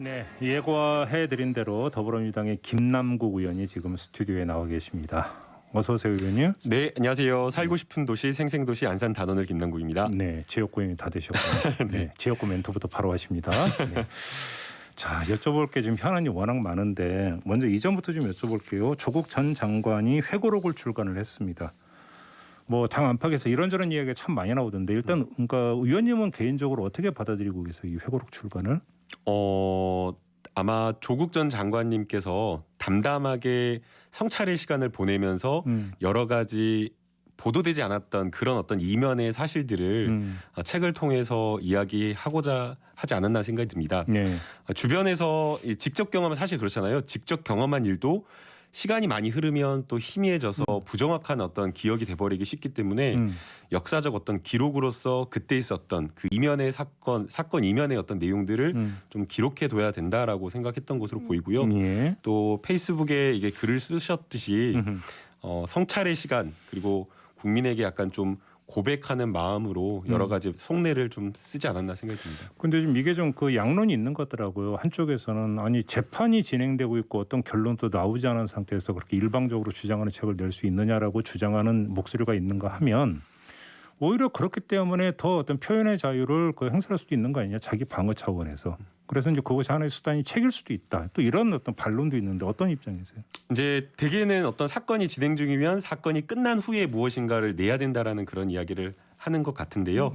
네, 예고해드린 대로 더불어민주당의 김남국 의원이 지금 스튜디오에 나와 계십니다. 어서 오세요, 의원님. 네, 안녕하세요. 살고 싶은 도시 생생도시 안산 단원을 김남국입니다. 네, 지역구임이 다 되셨고요. 네, 지역구 멘트부터 바로 하십니다. 네. 자, 여쭤볼 게 지금 현안이 워낙 많은데 먼저 이전부터 좀 여쭤볼게요. 조국 전 장관이 회고록을 출간을 했습니다. 뭐 당 안팎에서 이런저런 이야기가 참 많이 나오던데 일단 그러니까 의원님은 개인적으로 어떻게 받아들이고 계세요, 이 회고록 출간을? 아마 조국 전 장관님께서 담담하게 성찰의 시간을 보내면서 여러 가지 보도되지 않았던 그런 어떤 이면의 사실들을 책을 통해서 이야기하고자 하지 않았나 생각이 듭니다. 네. 주변에서 직접 경험은 사실 그렇잖아요. 직접 경험한 일도 시간이 많이 흐르면 또 희미해져서 부정확한 어떤 기억이 돼버리기 쉽기 때문에 역사적 어떤 기록으로서 그때 있었던 그 이면의 사건 이면의 어떤 내용들을 좀 기록해둬야 된다라고 생각했던 것으로 보이고요. 예. 또 페이스북에 이게 글을 쓰셨듯이 성찰의 시간 그리고 국민에게 약간 좀 고백하는 마음으로 여러 가지 속내를 좀 쓰지 않았나 생각이 듭니다. 근데 지금 이게 좀 그 양론이 있는 것 같더라고요. 한쪽에서는 아니 재판이 진행되고 있고 어떤 결론도 나오지 않은 상태에서 그렇게 일방적으로 주장하는 책을 낼 수 있느냐라고 주장하는 목소리가 있는가 하면 오히려 그렇기 때문에 더 어떤 표현의 자유를 그 행사할 수도 있는 거 아니냐, 자기 방어 차원에서. 그래서 이제 그것이 하나의 수단이 책일 수도 있다. 또 이런 어떤 반론도 있는데 어떤 입장이세요? 이제 대개는 어떤 사건이 진행 중이면 사건이 끝난 후에 무엇인가를 내야 된다라는 그런 이야기를 하는 것 같은데요.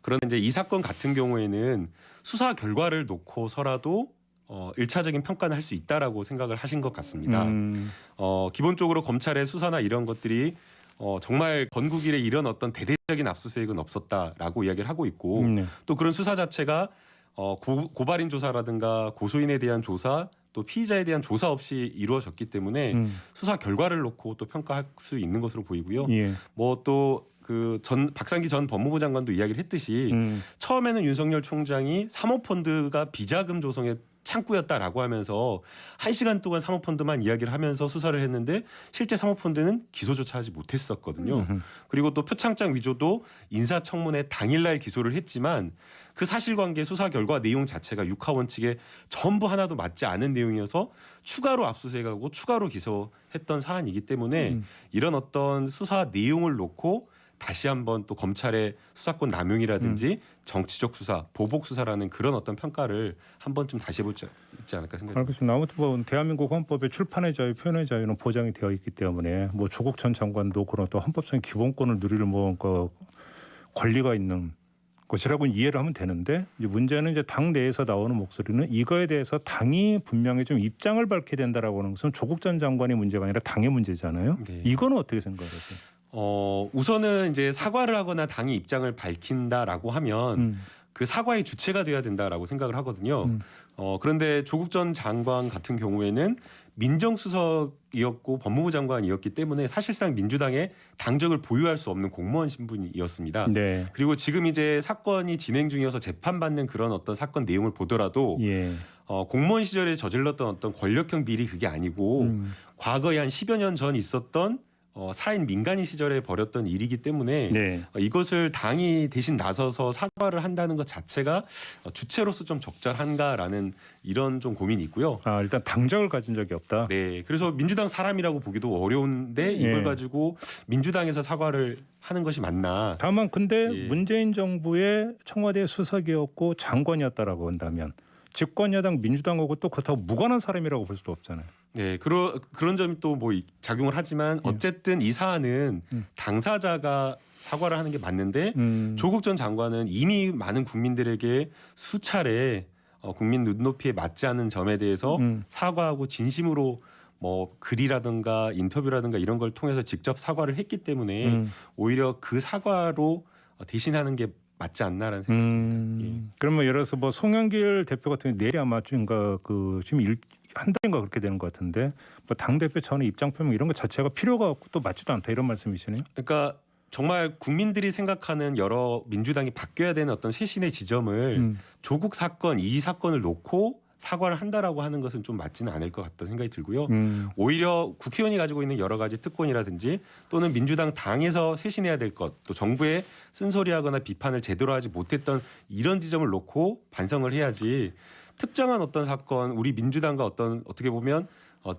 그런데 이제 이 사건 같은 경우에는 수사 결과를 놓고서라도 1차적인 평가는 할 수 있다라고 생각을 하신 것 같습니다. 기본적으로 검찰의 수사나 이런 것들이 정말 건국 이래 이런 어떤 대대적인 압수수색은 없었다라고 이야기를 하고 있고 또 그런 수사 자체가 고발인 조사라든가 고소인에 대한 조사 또 피의자에 대한 조사 없이 이루어졌기 때문에 수사 결과를 놓고 또 평가할 수 있는 것으로 보이고요. 예. 뭐 또 그 박상기 전 법무부 장관도 이야기를 했듯이 처음에는 윤석열 총장이 사모펀드가 비자금 조성의 창구였다라고 하면서 1시간 동안 사모펀드만 이야기를 하면서 수사를 했는데 실제 사모펀드는 기소조차 하지 못했었거든요. 그리고 또 표창장 위조도 인사청문회 당일날 기소를 했지만 그 사실관계 수사 결과 내용 자체가 육하원칙에 전부 하나도 맞지 않은 내용이어서 추가로 압수수색하고 추가로 기소했던 사안이기 때문에 이런 어떤 수사 내용을 놓고 다시 한번 또 검찰의 수사권 남용이라든지 정치적 수사, 보복 수사라는 그런 어떤 평가를 한 번쯤 다시 해볼 수 있지 않을까 생각합니다. 알겠습니다. 아무튼 뭐 대한민국 헌법에 출판의 자유, 표현의 자유는 보장이 되어 있기 때문에 뭐 조국 전 장관도 그런 또 헌법적인 기본권을 누릴 그 권리가 있는 것이라고 이해를 하면 되는데 이제 문제는 이제 당 내에서 나오는 목소리는 이거에 대해서 당이 분명히 좀 입장을 밝혀야 된다라고 하는 것은 조국 전 장관의 문제가 아니라 당의 문제잖아요. 네. 이거는 어떻게 생각하세요? 우선은 이제 사과를 하거나 당이 입장을 밝힌다라고 하면 그 사과의 주체가 돼야 된다라고 생각을 하거든요. 그런데 조국 전 장관 같은 경우에는 민정수석이었고 법무부 장관이었기 때문에 사실상 민주당의 당적을 보유할 수 없는 공무원 신분이었습니다. 네. 그리고 지금 이제 사건이 진행 중이어서 재판받는 그런 어떤 사건 내용을 보더라도 예. 공무원 시절에 저질렀던 어떤 권력형 비리 그게 아니고 과거에 한 10여 년 전 있었던 사인 민간인 시절에 벌였던 일이기 때문에 네. 이것을 당이 대신 나서서 사과를 한다는 것 자체가 주체로서 좀 적절한가라는 이런 좀 고민이 있고요. 일단 당적을 가진 적이 없다. 네, 그래서 민주당 사람이라고 보기도 어려운데 이걸 가지고 민주당에서 사과를 하는 것이 맞나? 다만 근데 문재인 정부의 청와대 수석이었고 장관이었다라고 한다면 집권 여당 민주당하고 또 그렇다고 무관한 사람이라고 볼 수도 없잖아요. 네, 그런 점이 또 뭐 작용을 하지만 어쨌든 이 사안은 당사자가 사과를 하는 게 맞는데 조국 전 장관은 이미 많은 국민들에게 수차례 국민 눈높이에 맞지 않는 점에 대해서 사과하고 진심으로 뭐 글이라든가 인터뷰라든가 이런 걸 통해서 직접 사과를 했기 때문에 오히려 그 사과로 대신하는 게 맞지 않나라는 생각이 듭니다. 그러면 예를 들어서 뭐 송영길 대표 같은 경우 내일 아마 지금 한 달인가 그렇게 되는 것 같은데 뭐 당 대표 차원의 입장 표명 이런 것 자체가 필요가 없고 또 맞지도 않다 이런 말씀이시네요. 그러니까 정말 국민들이 생각하는 여러 민주당이 바뀌어야 되는 어떤 쇄신의 지점을 조국 사건 이 사건을 놓고 사과를 한다라고 하는 것은 좀 맞지는 않을 것 같다 생각이 들고요. 오히려 국회의원이 가지고 있는 여러 가지 특권이라든지 또는 민주당 당에서 쇄신해야 될 것, 또 정부의 쓴소리하거나 비판을 제대로 하지 못했던 이런 지점을 놓고 반성을 해야지 특정한 어떤 사건, 우리 민주당과 어떻게 보면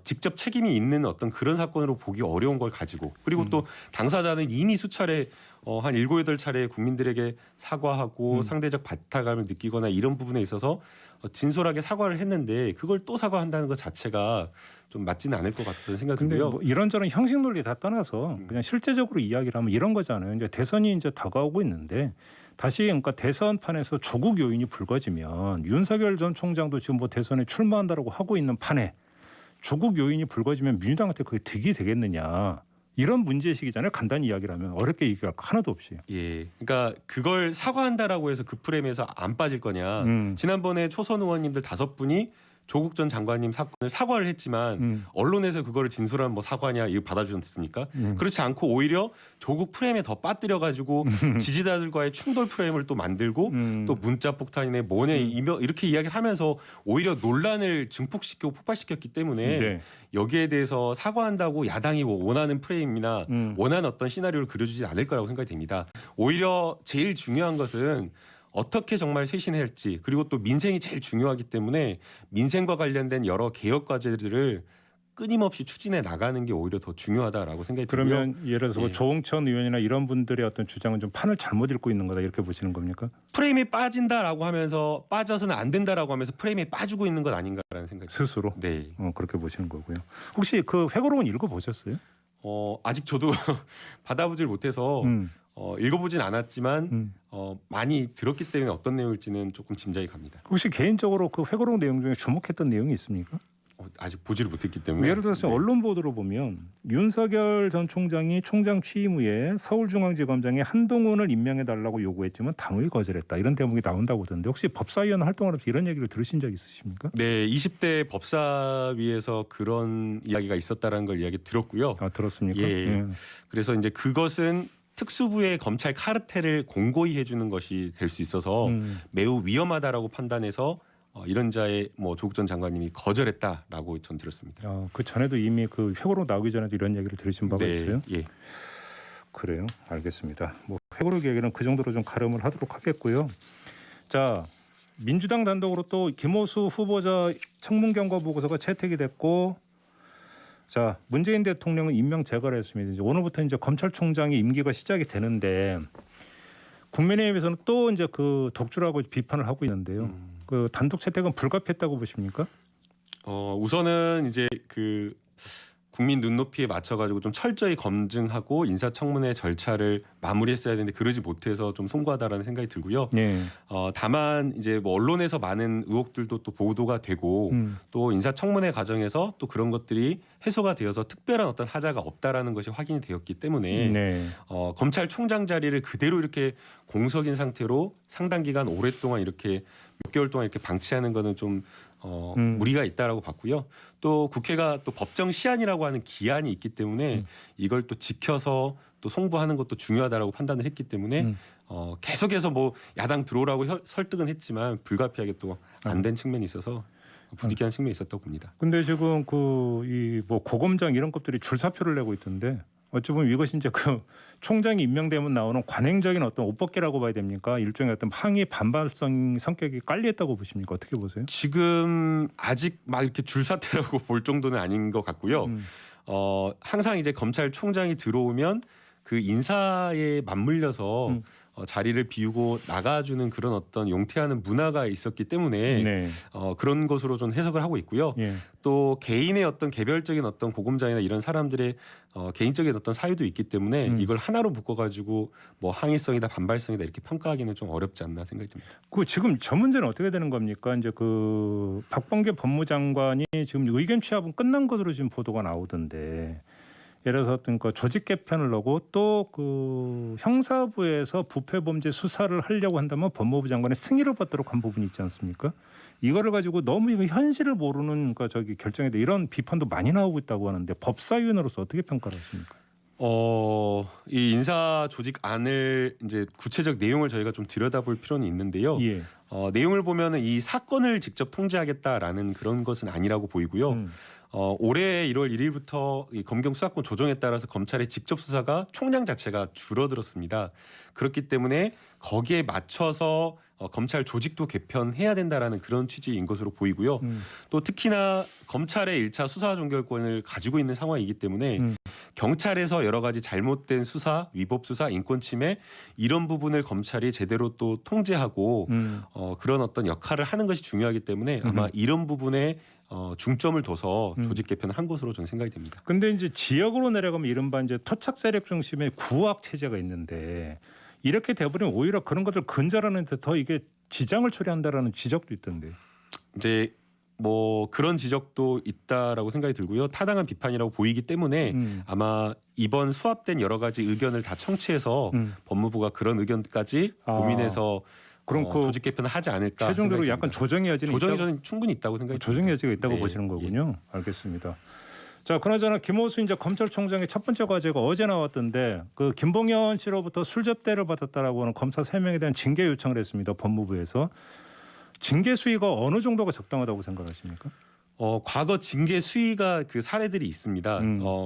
직접 책임이 있는 어떤 그런 사건으로 보기 어려운 걸 가지고, 그리고 또 당사자는 이미 수차례 한 7, 8차례 국민들에게 사과하고 상대적 박탈감을 느끼거나 이런 부분에 있어서 진솔하게 사과를 했는데 그걸 또 사과한다는 것 자체가 좀 맞지는 않을 것 같다는 생각이 근데 들고요. 뭐 이런저런 형식 논리 다 떠나서 그냥 실제적으로 이야기를 하면 이런 거잖아요. 이제 대선이 이제 다가오고 있는데 다시 그러니까 대선판에서 조국 요인이 불거지면 윤석열 전 총장도 지금 뭐 대선에 출마한다라고 하고 있는 판에 조국 요인이 불거지면 민주당한테 그게 득이 되겠느냐. 이런 문제의식이잖아요. 간단히 이야기를 하면 어렵게 얘기할 거 하나도 없이. 예, 그러니까 그걸 사과한다라고 해서 그 프레임에서 안 빠질 거냐. 지난번에 초선 의원님들 5분이 조국 전 장관님 사건을 사과를 했지만 언론에서 그거를 진솔한 뭐 사과냐 이거 받아주셨습니까? 그렇지 않고 오히려 조국 프레임에 더 빠뜨려가지고 지지자들과의 충돌 프레임을 또 만들고 또 문자 폭탄이네 뭐네 이렇게 이야기를 하면서 오히려 논란을 증폭시키고 폭발시켰기 때문에 네. 여기에 대해서 사과한다고 야당이 뭐 원하는 프레임이나 원하는 어떤 시나리오를 그려주지 않을 거라고 생각이 됩니다. 오히려 제일 중요한 것은 어떻게 정말 쇄신할지, 그리고 또 민생이 제일 중요하기 때문에 민생과 관련된 여러 개혁 과제들을 끊임없이 추진해 나가는 게 오히려 더 중요하다라고 생각이 들고요. 그러면 예를 들어서 뭐 예. 조홍천 의원이나 이런 분들의 어떤 주장은 좀 판을 잘못 읽고 있는 거다 이렇게 보시는 겁니까? 프레임에 빠진다라고 하면서 빠져서는 안 된다라고 하면서 프레임에 빠지고 있는 것 아닌가라는 생각이 듭니다. 스스로 네. 그렇게 보시는 거고요. 혹시 그 회고록은 읽어보셨어요? 아직 저도 받아보질 못해서 읽어보진 않았지만 많이 들었기 때문에 어떤 내용일지는 조금 짐작이 갑니다. 혹시 개인적으로 그 회고록 내용 중에 주목했던 내용이 있습니까? 아직 보지를 못했기 때문에. 예를 들어서 네. 언론 보도로 보면 윤석열 전 총장이 총장 취임 후에 서울중앙지검장에 한동훈을 임명해달라고 요구했지만 당의 거절했다. 이런 대목이 나온다고 하던데 혹시 법사위원 활동하면서 이런 얘기를 들으신 적 있으십니까? 네, 20대 법사위에서 그런 이야기가 있었다라는 걸 이야기 들었고요. 아 들었습니까? 예. 그래서 이제 그것은 특수부의 검찰 카르텔을 공고히 해주는 것이 될 수 있어서 매우 위험하다라고 판단해서 이런 자의 뭐 조국 전 장관님이 거절했다라고 전 들었습니다. 그 전에도 이미 그 회고록 나오기 전에도 이런 얘기를 들으신 바가 있어요? 예. 그래요. 알겠습니다. 뭐 회고록 얘기는 그 정도로 좀 가름을 하도록 하겠고요. 자, 민주당 단독으로 또 김호수 후보자 청문 경과 보고서가 채택이 됐고, 자 문재인 대통령은 임명 제거를 했습니다. 이제 오늘부터 이제 검찰총장의 임기가 시작이 되는데 국민의힘에서는 또 이제 그 독주라고 비판을 하고 있는데요. 그 단독 채택은 불가피했다고 보십니까? 우선은 이제 그 국민 눈높이에 맞춰가지고 좀 철저히 검증하고 인사청문회 절차를 마무리했어야 되는데 그러지 못해서 좀 송구하다라는 생각이 들고요. 네. 다만 이제 뭐 언론에서 많은 의혹들도 또 보도가 되고 또 인사청문회 과정에서 또 그런 것들이 해소가 되어서 특별한 어떤 하자가 없다라는 것이 확인이 되었기 때문에 네. 검찰총장 자리를 그대로 이렇게 공석인 상태로 상당 기간 오랫동안 이렇게 몇 개월 동안 이렇게 방치하는 거는 좀 무리가 있다라고 봤고요. 또 국회가 또 법정 시한이라고 하는 기한이 있기 때문에 이걸 또 지켜서 또 송부하는 것도 중요하다라고 판단을 했기 때문에 계속해서 뭐 야당 들어오라고 설득은 했지만 불가피하게 또 안 된 측면이 있어서 부득이한 측면이 있었다고 봅니다. 근데 지금 그 이 뭐 고검장 이런 것들이 줄사표를 내고 있던데 어찌 보면 이것이 이제 그 총장이 임명되면 나오는 관행적인 어떤 옷벗기라고 봐야 됩니까? 일종의 어떤 항의 반발성 성격이 깔리했다고 보십니까? 어떻게 보세요? 지금 아직 막 이렇게 줄사태라고 볼 정도는 아닌 것 같고요. 항상 이제 검찰총장이 들어오면 그 인사에 맞물려서 자리를 비우고 나가주는 그런 어떤 용퇴하는 문화가 있었기 때문에 네. 그런 것으로 좀 해석을 하고 있고요. 예. 또 개인의 어떤 개별적인 어떤 고검장이나 이런 사람들의 개인적인 어떤 사유도 있기 때문에 이걸 하나로 묶어가지고 뭐 항의성이다 반발성이다 이렇게 평가하기는 좀 어렵지 않나 생각이 듭니다. 그 지금 저 문제는 어떻게 되는 겁니까? 이제 그 박범계 법무장관이 지금 의견 취합은 끝난 것으로 지금 보도가 나오던데. 예를 들어서 어떤 그 조직 개편을 하고 또 그 형사부에서 부패 범죄 수사를 하려고 한다면 법무부 장관의 승인을 받도록 한 부분이 있지 않습니까? 이거를 가지고 너무 이거 현실을 모르는 그 저기 결정에 대해 이런 비판도 많이 나오고 있다고 하는데 법사위원으로서 어떻게 평가를 하십니까? 이 인사 조직안을 이제 구체적 내용을 저희가 좀 들여다볼 필요는 있는데요. 예. 내용을 보면은 이 사건을 직접 통제하겠다라는 그런 것은 아니라고 보이고요. 올해 1월 1일부터 이 검경 수사권 조정에 따라서 검찰의 직접 수사가 총량 자체가 줄어들었습니다. 그렇기 때문에 거기에 맞춰서 검찰 조직도 개편해야 된다라는 그런 취지인 것으로 보이고요. 또 특히나 검찰의 1차 수사 종결권을 가지고 있는 상황이기 때문에 경찰에서 여러 가지 잘못된 수사, 위법 수사, 인권 침해 이런 부분을 검찰이 제대로 또 통제하고 그런 어떤 역할을 하는 것이 중요하기 때문에 아마 이런 부분에 중점을 둬서 조직 개편을 한 것으로 저는 생각이 됩니다. 근데 이제 지역으로 내려가면 이른바 이제 토착 세력 중심의 구악 체제가 있는데 이렇게 돼버리면 오히려 그런 것들 근절하는 데 더 이게 지장을 초래한다라는 지적도 있던데. 이제 뭐 그런 지적도 있다라고 생각이 들고요. 타당한 비판이라고 보이기 때문에 아마 이번 수합된 여러 가지 의견을 다 청취해서 법무부가 그런 의견까지 고민해서 그럼 그 조직 개편을 하지 않을까. 최종적으로 약간 조정의 여지는 조정이 있다고? 저는 충분히 있다고 생각이 조정의 여지가 있다고 네. 보시는 거군요. 알겠습니다. 자, 그나저나 김호수 이제 검찰총장의 첫 번째 과제가 어제 나왔던데 그 김봉현 씨로부터 술접대를 받았다라고 하는 검사 3명에 대한 징계 요청을 했습니다. 법무부에서. 징계 수위가 어느 정도가 적당하다고 생각하십니까? 과거 징계 수위가 그 사례들이 있습니다.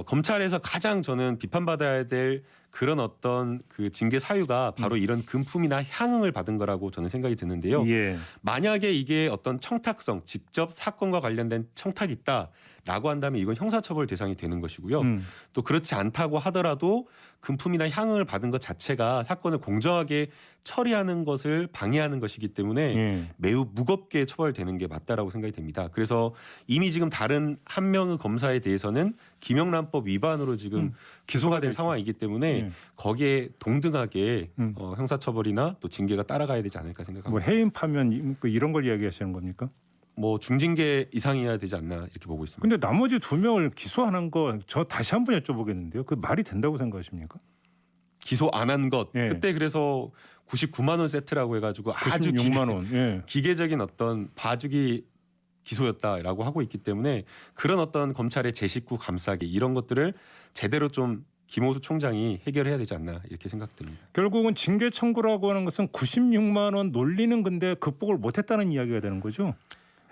검찰에서 가장 저는 비판받아야 될 그런 어떤 그 징계 사유가 바로 이런 금품이나 향응을 받은 거라고 저는 생각이 드는데요. 예. 만약에 이게 어떤 청탁성, 직접 사건과 관련된 청탁이 있다라고 한다면 이건 형사처벌 대상이 되는 것이고요. 또 그렇지 않다고 하더라도 금품이나 향응을 받은 것 자체가 사건을 공정하게 처리하는 것을 방해하는 것이기 때문에 매우 무겁게 처벌되는 게 맞다라고 생각이 됩니다. 그래서 이미 지금 다른 한 명의 검사에 대해서는 김영란법 위반으로 지금 기소가 된 상황이기 때문에 거기에 동등하게 형사처벌이나 또 징계가 따라가야 되지 않을까 생각합니다. 뭐 해임 파면 이런 걸 이야기하시는 겁니까? 뭐 중징계 이상이어야 되지 않나 이렇게 보고 있습니다. 근데 나머지 2명을 기소하는 거 저 다시 한번 여쭤보겠는데요. 그 말이 된다고 생각하십니까? 기소 안 한 것. 예. 그때 그래서 99만 원 세트라고 해가지고 아주 96만 원. 예. 기계적인 어떤 봐주기 기소였다라고 하고 있기 때문에 그런 어떤 검찰의 제 식구 감싸기 이런 것들을 제대로 좀 김호수 총장이 해결해야 되지 않나 이렇게 생각됩니다. 결국은 징계 청구라고 하는 것은 96만 원 논리는 근데 극복을 못했다는 이야기가 되는 거죠.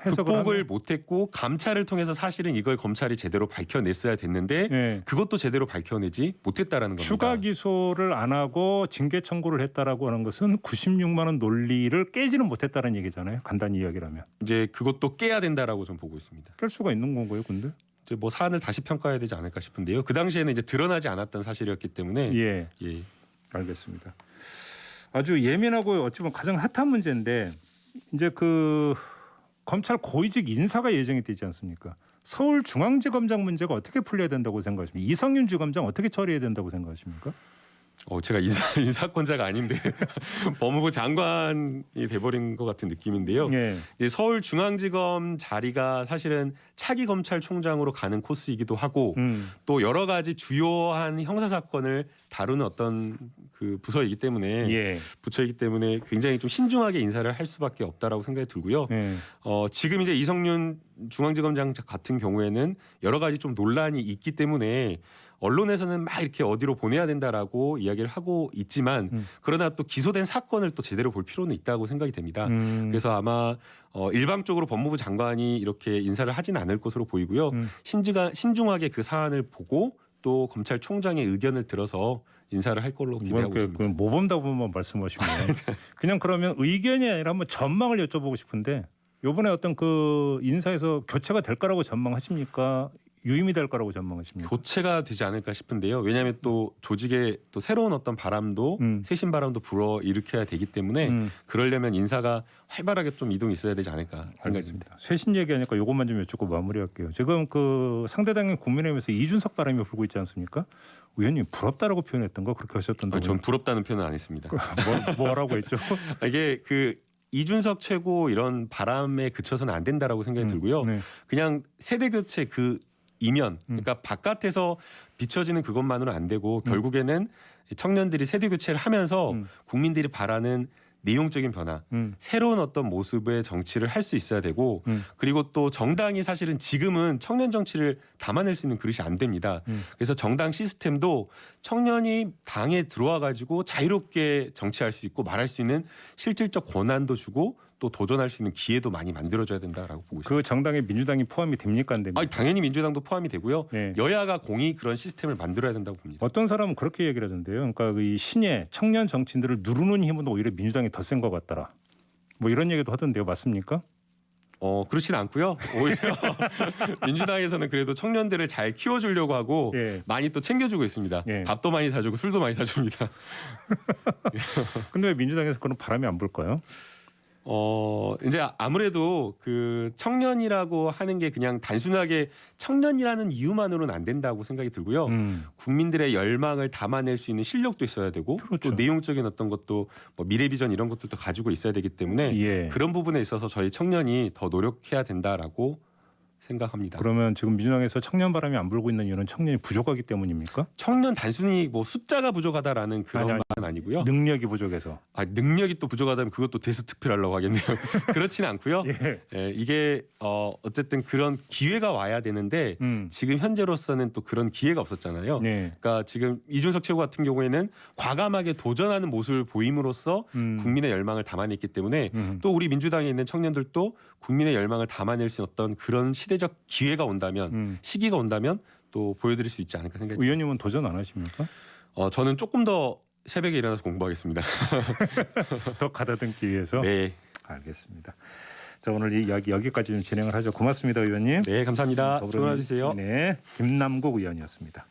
극복을 못했고 감찰을 통해서 사실은 이걸 검찰이 제대로 밝혀냈어야 됐는데 예. 그것도 제대로 밝혀내지 못했다라는 겁니다. 추가 기소를 안 하고 징계 청구를 했다라고 하는 것은 96만 원 논리를 깨지는 못했다는 얘기잖아요. 간단히 이야기를 하면. 이제 그것도 깨야 된다라고 좀 보고 있습니다. 깰 수가 있는 건가요, 근데? 이제 뭐 사안을 다시 평가해야 되지 않을까 싶은데요. 그 당시에는 이제 드러나지 않았던 사실이었기 때문에 예. 예. 알겠습니다. 아주 예민하고 어찌 보면 가장 핫한 문제인데 이제 그 검찰 고위직 인사가 예정이 되지 않습니까? 서울중앙지검장 문제가 어떻게 풀려야 된다고 생각하십니까? 이성윤 주검장 어떻게 처리해야 된다고 생각하십니까? 제가 인사권자가 아닌데 법무부 장관이 돼버린 것 같은 느낌인데요. 예. 서울중앙지검 자리가 사실은 차기 검찰총장으로 가는 코스이기도 하고 또 여러 가지 주요한 형사 사건을 다루는 어떤 그 부서이기 때문에 예. 부처이기 때문에 굉장히 좀 신중하게 인사를 할 수밖에 없다라고 생각이 들고요. 예. 지금 이제 이성윤 중앙지검장 같은 경우에는 여러 가지 좀 논란이 있기 때문에 언론에서는 막 이렇게 어디로 보내야 된다라고 이야기를 하고 있지만 그러나 또 기소된 사건을 또 제대로 볼 필요는 있다고 생각이 됩니다. 그래서 아마 일방적으로 법무부 장관이 이렇게 인사를 하지는 않을 것으로 보이고요. 신중하게 그 사안을 보고 또 검찰총장의 의견을 들어서 인사를 할 걸로 기대하고 있습니다. 모범답안만 말씀하시면 그냥 그러면 의견이 아니라 한번 전망을 여쭤보고 싶은데 이번에 어떤 그 인사에서 교체가 될 거라고 전망하십니까? 유임이 될 거라고 전망하십니까? 교체가 되지 않을까 싶은데요. 왜냐하면 또 조직에 또 새로운 어떤 바람도 새신 바람도 불어 일으켜야 되기 때문에 그러려면 인사가 활발하게 좀 이동이 있어야 되지 않을까 생각합니다. 쇄신 얘기하니까 이것만 좀 여쭙고 마무리할게요. 지금 그 상대당인 국민의힘에서 이준석 바람이 불고 있지 않습니까? 의원님 부럽다라고 표현했던 거 그렇게 하셨던데. 전 부럽다는 표현은 안 했습니다. 뭐라고 했죠? 이게 그 이준석 최고 이런 바람에 그쳐서는 안 된다라고 생각이 들고요. 네. 그냥 세대 교체 그 이면 그러니까 바깥에서 비춰지는 그것만으로는 안 되고 결국에는 청년들이 세대 교체를 하면서 국민들이 바라는 내용적인 변화, 새로운 어떤 모습의 정치를 할 수 있어야 되고 그리고 또 정당이 사실은 지금은 청년 정치를 담아낼 수 있는 그릇이 안 됩니다. 그래서 정당 시스템도 청년이 당에 들어와 가지고 자유롭게 정치할 수 있고 말할 수 있는 실질적 권한도 주고 또 도전할 수 있는 기회도 많이 만들어줘야 된다라고 보고 있습니다. 그 정당에 민주당이 포함이 됩니까 안 됩니까? 당연히 민주당도 포함이 되고요. 네. 여야가 공히 그런 시스템을 만들어야 된다고 봅니다. 어떤 사람은 그렇게 얘기를 하던데요. 그러니까 이 신예 청년 정치인들을 누르는 힘은 오히려 민주당이 더 센 것 같더라. 뭐 이런 얘기도 하던데요. 맞습니까? 그렇진 않고요. 오히려 민주당에서는 그래도 청년들을 잘 키워주려고 하고 예. 많이 또 챙겨주고 있습니다. 예. 밥도 많이 사주고 술도 많이 사줍니다. 근데 왜 민주당에서 그런 바람이 안 불까요? 이제 아무래도 그 청년이라고 하는 게 그냥 단순하게 청년이라는 이유만으로는 안 된다고 생각이 들고요. 국민들의 열망을 담아낼 수 있는 실력도 있어야 되고 그렇죠. 또 내용적인 어떤 것도 뭐 미래 비전 이런 것들도 가지고 있어야 되기 때문에 예. 그런 부분에 있어서 저희 청년이 더 노력해야 된다라고 생각합니다. 그러면 지금 민주당에서 청년 바람이 안 불고 있는 이유는 청년이 부족하기 때문입니까? 청년 단순히 뭐 숫자가 부부족하다라는 그런 아니, 말은 아니고요. 능력이 부족해서. 능력이 또 부족하다면 그것도 대스특필하려고 하겠네요. 그렇진 않고요. 예. 이게 어쨌든 그런 기회가 와야 되는데 지금 현재로서는 또 그런 기회가 없었잖아요. 네. 그러니까 지금 이준석 최고 같은 경우에는 과감하게 도전하는 모습을 보임으로써 국민의 열망을 담아냈기 때문에 또 우리 민주당에 있는 청년들도 국민의 열망을 담아낼 수 있는 어떤 그런 시대적 기회가 온다면 시기가 온다면 또 보여드릴 수 있지 않을까 생각이 듭니다. 의원님은 도전 안 하십니까? 저는 조금 더 새벽에 일어나서 공부하겠습니다. 더 가다듬기 위해서. 네. 알겠습니다. 자, 오늘 이 이야기 여기까지 좀 진행을 하죠. 고맙습니다, 의원님. 네, 감사합니다. 좋은 하루 되세요. 네, 김남국 의원이었습니다.